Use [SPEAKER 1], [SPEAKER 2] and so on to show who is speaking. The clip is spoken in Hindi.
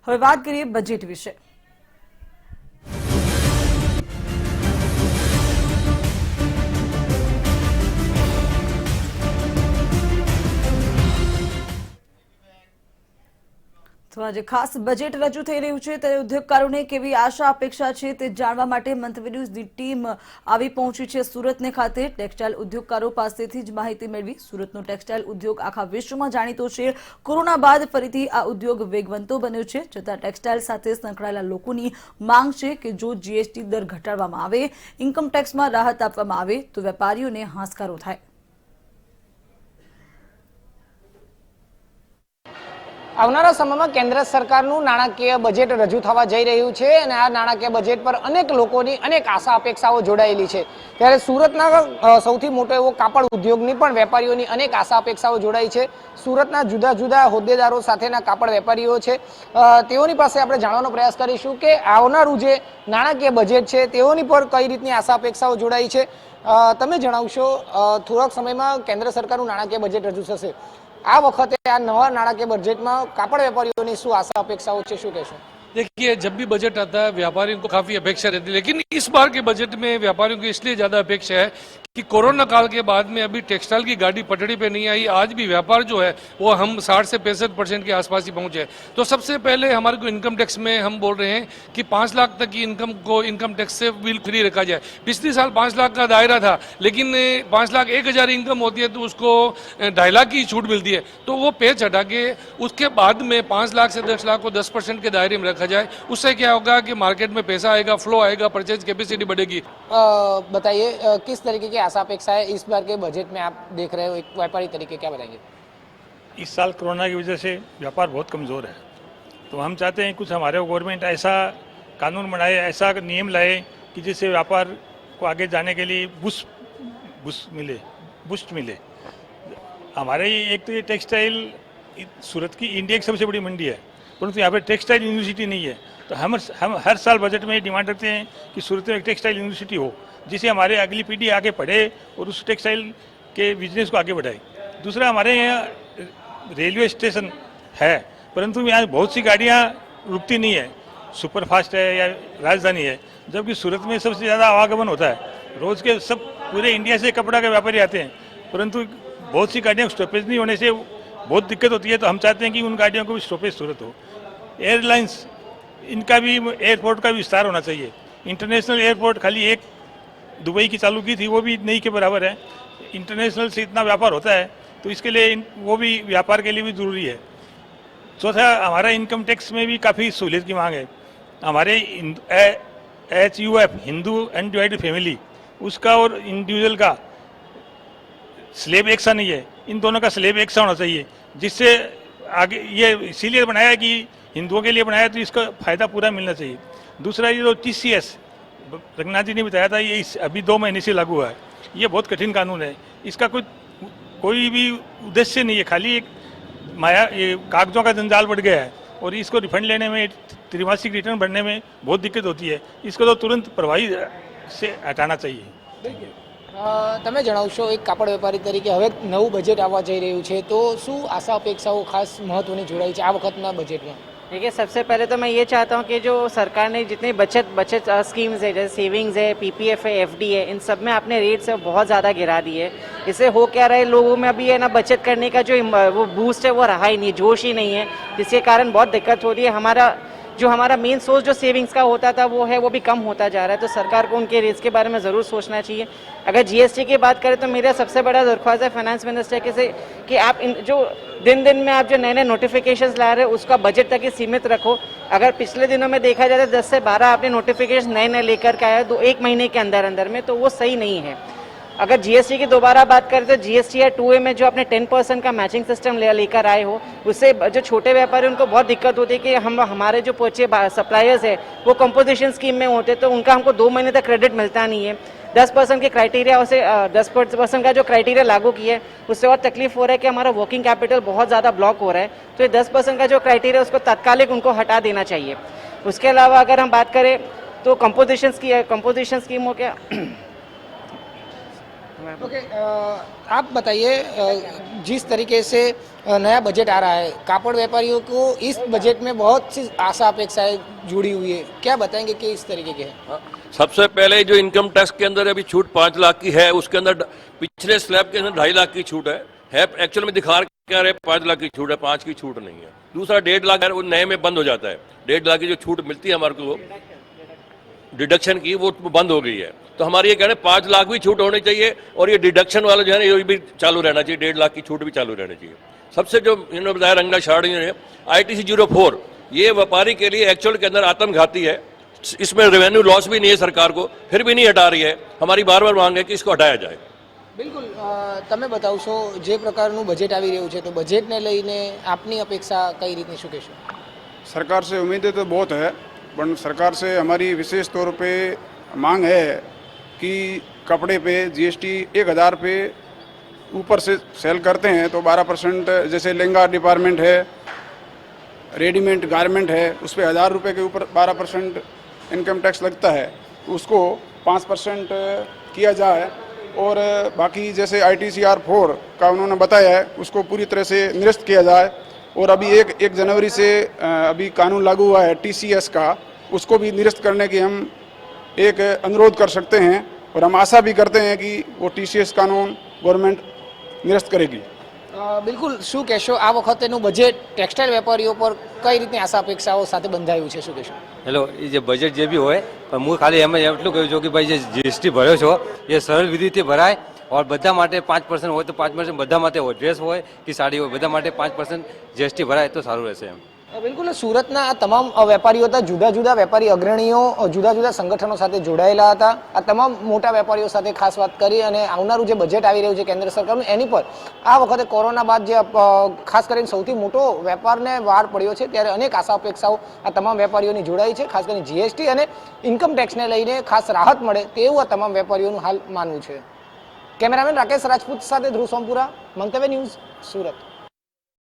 [SPEAKER 1] હવે વાત કરીએ બજેટ વિશે। તો આજે ખાસ બજેટ રજૂ થઈ રહ્યું છે ત્યારે ઉદ્યોગકારોને કેવી આશા અપેક્ષા છે તે જાણવા માટે મંતવ્ય ન્યૂઝની ટીમ આવી પહોંચી છે સુરતને ખાતે। ટેક્સટાઇલ ઉદ્યોગકારો પાસેથી જ માહિતી મેળવી। સુરતનો ટેક્સટાઇલ ઉદ્યોગ આખા વિશ્વમાં જાણીતો છે। કોરોના બાદ ફરીથી આ ઉદ્યોગ વેગવંતો બન્યો છે, છતાં ટેક્સટાઇલ સાથે સંકળાયેલા લોકોની માંગ છે કે જો જીએસટી દર ઘટાડવામાં આવે, ઇન્કમ ટેક્સમાં રાહત આપવામાં આવે તો વેપારીઓને હાશકારો થાય।
[SPEAKER 2] આવનારા સમયમાં કેન્દ્ર સરકારનું નાણાકીય બજેટ રજૂ થવા જઈ રહ્યું છે અને આ નાણાકીય બજેટ પર અનેક લોકોની અનેક આશા અપેક્ષાઓ જોડાયેલી છે। ત્યારે સુરતના સૌથી મોટો એવો કાપડ ઉદ્યોગની પણ વેપારીઓની અનેક આશા અપેક્ષાઓ જોડાઈ છે। સુરતના જુદા જુદા હોદ્દેદારો સાથેના કાપડ વેપારીઓ છે, તેઓની પાસે આપણે જાણવાનો પ્રયાસ કરીશું કે આવનારું જે નાણાકીય બજેટ છે તેઓની પર કઈ રીતની આશા અપેક્ષાઓ જોડાઈ છે। તમે જણાવશો, થોડાક સમયમાં કેન્દ્ર સરકારનું નાણાકીય બજેટ રજૂ થશે, આ વખતે આ નવા नाણાકીय बजट में कापड़ व्यापारियों शू आशा अपेक्षाओं है, शू कहो?
[SPEAKER 3] देखिए, जब भी बजट आता है व्यापारियों को काफ़ी अपेक्षा रहती है, लेकिन इस बार के बजट में व्यापारियों को इसलिए ज़्यादा अपेक्षा है कि कोरोना काल के बाद में अभी टेक्सटाइल की गाड़ी पटड़ी पे नहीं आई। आज भी व्यापार जो है वो हम 60 से 65% के आसपास ही पहुंचे। तो सबसे पहले हमारे को इनकम टैक्स में हम बोल रहे हैं कि 5 लाख तक की इनकम को इनकम टैक्स से बिल फ्री रखा जाए। पिछले साल 5 लाख का दायरा था, लेकिन 5 लाख 1,000 इनकम होती है तो उसको 2.5 लाख की छूट मिलती है, तो वो पेच हटा के उसके बाद में 5 लाख से 10 लाख को 10% के दायरे में रखा जाए। उससे क्या होगा कि मार्केट में पैसा आएगा, फ्लो आएगा, परचेज कैपेसिटी बढ़ेगी।
[SPEAKER 2] बताइए किस तरीके की आशा अपेक्षा है इस बार के बजट में, आप देख रहे हो एक व्यापारी तरीके, क्या बताएंगे?
[SPEAKER 4] इस साल कोरोना की वजह से व्यापार बहुत कमज़ोर है, तो हम चाहते हैं कुछ हमारे गवर्नमेंट ऐसा कानून बनाए, ऐसा नियम लाए कि जिससे व्यापार को आगे जाने के लिए बूस्ट मिले। हमारे एक तो ये टेक्सटाइल सूरत की इंडिया की सबसे बड़ी मंडी है, परंतु यहाँ पर टेक्सटाइल यूनिवर्सिटी नहीं है। तो हम हर साल बजट में डिमांड रखते हैं कि सूरत में एक टेक्सटाइल यूनिवर्सिटी हो, जिससे हमारे अगली पीढ़ी आगे पढ़े और उस टेक्सटाइल के बिजनेस को आगे बढ़ाए। दूसरा, हमारे यहाँ रेलवे स्टेशन है, परंतु यहाँ बहुत सी गाड़ियाँ रुकती नहीं है, सुपर फास्ट है या राजधानी है, जबकि सूरत में सबसे ज़्यादा आवागमन होता है। रोज़ के सब पूरे इंडिया से कपड़ा के व्यापारी आते हैं, परंतु बहुत सी गाड़ियाँ स्टॉपेज नहीं होने से बहुत दिक्कत होती है। तो हम चाहते हैं कि उन गाड़ियों को भी स्टॉपेज सूरत हो। एयरलाइंस, इनका भी एयरपोर्ट का विस्तार होना चाहिए। इंटरनेशनल एयरपोर्ट खाली एक दुबई की चालू की थी, वो भी नहीं के बराबर है। इंटरनेशनल से इतना व्यापार होता है, तो इसके लिए वो भी व्यापार के लिए भी ज़रूरी है। चौथा, हमारा इनकम टैक्स में भी काफ़ी सहूलियत की मांग है। हमारे HUF हिंदू अनडिवाइडेड फैमिली, उसका और इंडिविजुअल का स्लेब एक सा नहीं है, इन दोनों का स्लेब एक सा होना चाहिए, जिससे आगे ये इसीलिए बनाया है कि हिंदुओं के लिए बनाया, तो इसका फ़ायदा पूरा मिलना चाहिए। दूसरा, ये जो TCS रंगनाथ जी ने बताया था, ये अभी 2 महीने से लागू हुआ है। ये बहुत कठिन कानून है, इसका कोई भी उद्देश्य नहीं है, खाली एक ये कागजों का जंजाल बढ़ गया है और इसको रिफंड लेने में, त्रैमासिक रिटर्न भरने में बहुत दिक्कत होती है। इसको तो तुरंत प्रभावी से हटाना चाहिए।
[SPEAKER 2] તમે જણાવશો, એક કાપડ વેપારી તરીકે હવે નવું બજેટ આવવા જઈ રહ્યું છે, તો શું આશા અપેક્ષાઓ ખાસ મહત્વની જોડાઈ છે આ વખતના બજેટમાં?
[SPEAKER 5] देखिए, सबसे पहले तो मैं ये चाहता हूँ कि जो सरकार ने जितनी बचत स्कीम्स है, जैसे सेविंग्स है, PPF है, FD है, इन सब में अपने रेट्स बहुत ज़्यादा गिरा दिए। इससे हो क्या रहा है, लोगों में अभी है ना बचत करने का जो वो बूस्ट है वो रहा ही नहीं, जोश ही नहीं है, जिसके कारण बहुत दिक्कत हो रही है। हमारा मेन सोर्स जो सेविंग्स का होता था वो भी कम होता जा रहा है। तो सरकार को उनके रेट्स के बारे में ज़रूर सोचना चाहिए। अगर GST की बात करें तो मेरा सबसे बड़ा दरख्वास्त है फाइनेंस मिनिस्टर के से कि आप जो दिन में आप जो नए नोटिफिकेशंस ला रहे हैं उसका बजट तक ही सीमित रखो। अगर पिछले दिनों में देखा जाए तो 10 से 12 आपने नोटिफिकेशन नए लेकर के आया 1 महीने के अंदर में, तो वो सही नहीं है। अगर GST की दोबारा बात करें तो GST या 2A में जो आपने 10% का मैचिंग सिस्टम लेकर आए हो, उससे जो छोटे व्यापारी उनको बहुत दिक्कत होती है कि हमारे जो सप्लायर्स है वो कंपोजिशन स्कीम में होते, तो उनका हमको 2 महीने तक क्रेडिट मिलता नहीं है। 10% के क्राइटेरिया, उसे 10% का जो क्राइटेरिया लागू किया है उससे और तकलीफ हो रहा है कि हमारा वर्किंग कैपिटल बहुत ज़्यादा ब्लॉक हो रहा है। तो ये 10% का जो क्राइटेरिया उसको तात्कालिक उनको हटा देना चाहिए। उसके अलावा अगर हम बात करें तो कंपोजिशन स्कीम हो गया, मैम।
[SPEAKER 2] ओके, आप बताइए, जिस तरीके से नया बजट आ रहा है, कापड़ व्यापारियों को इस बजट में बहुत सी आशा अपेक्षाएं जुड़ी हुई है, क्या बताएंगे कि इस तरीके के हैं?
[SPEAKER 6] सबसे पहले जो इनकम टैक्स के अंदर अभी छूट 5 लाख की है, उसके अंदर पिछले स्लैब के अंदर 2.5 लाख की छूट है एक्चुअल में दिखा क्या रहे 5 लाख की छूट है, 5 की छूट नहीं है। दूसरा 1.5 लाख है, वो नए में बंद हो जाता है। 1.5 लाख की जो छूट मिलती है हमारे को डिडक्शन की, वो बंद हो गई है। तो हमारी ये कहना है 5 लाख भी छूट होनी चाहिए और ये डिडक्शन वाला जो है ना ये भी चालू रहना चाहिए, 1.5 लाख की छूट भी चालू रहनी चाहिए। सबसे जो इन्होंने बताया रंगना शाड़ी ने ITC 04, ये व्यापारी के लिए एक्चुअल के अंदर आत्मघाती है। इसमें रेवेन्यू लॉस भी नहीं है सरकार को, फिर भी नहीं हटा रही है। हमारी बार बार मांग है कि इसको हटाया जाए।
[SPEAKER 2] બિલકુલ, તમે બતાવશો જે પ્રકારનું બજેટ આવી રહ્યું છે, તો બજેટને લઈને આપની અપેક્ષા કઈ રીતની શું કહેશો?
[SPEAKER 7] सरकार से उम्मीदें तो बहुत है, पर सरकार से हमारी विशेष तौर पे मांग है कि कपड़े पे GST 1000 पे ऊपर से सेल करते हैं तो 12%, जैसे लहंगा डिपार्टमेंट है, रेडीमेड गारमेंट है, उस पर 1000 रुपये के ऊपर 12% इनकम टैक्स लगता है, उसको 5% किया जाए। और बाकी जैसे ITCR 4 का उन्होंने बताया है उसको पूरी तरह से निरस्त किया जाए। और अभी 1 जनवरी से अभी कानून लागू हुआ है TCS का, उसको भी निरस्त करने की हम एक अनुरोध कर सकते हैं और हम आशा भी करते हैं कि वो TCS कानून गवर्नमेंट निरस्त करेगी।
[SPEAKER 2] બિલકુલ, શું કહેશો આ વખતેનું બજેટ ટેક્સટાઇલ વેપારીઓ પર કઈ રીતની આશા અપેક્ષાઓ સાથે બંધાયું છે, શું કહેશો?
[SPEAKER 8] હેલો, એ જે બજેટ જે બી હોય, પણ હું ખાલી એમ એટલું કહું છું કે ભાઈ જે GST ભર્યો છો એ સરળ વિધિથી ભરાય और બધા માટે 5% હોય તો 5% બધા માટે હોય, ડ્રેસ હોય કે સાડી હોય બધા માટે 5% GST ભરાય તો સારું રહેશે એમ।
[SPEAKER 2] બિલકુલ, સુરતના આ તમામ વેપારીઓ હતા, જુદા જુદા વેપારી અગ્રણીઓ જુદા જુદા સંગઠનો સાથે જોડાયેલા હતા। આ તમામ મોટા વેપારીઓ સાથે ખાસ વાત કરી અને આવનારું જે બજેટ આવી રહ્યું છે કેન્દ્ર સરકારનું, એની પર આ વખતે કોરોના બાદ જે ખાસ કરીને સૌથી મોટો વેપારને વાર પડ્યો છે, ત્યારે અનેક આશા અપેક્ષાઓ આ તમામ વેપારીઓની જોડાઈ છે। ખાસ કરીને GST અને ઇન્કમ ટેક્સને લઈને ખાસ રાહત મળે તેવું આ તમામ વેપારીઓનું હાલ માનવું છે। કેમેરામેન રાકેશ રાજપૂત સાથે ધ્રુવ સોમપુરા, મંતવ્ય ન્યૂઝ, સુરત।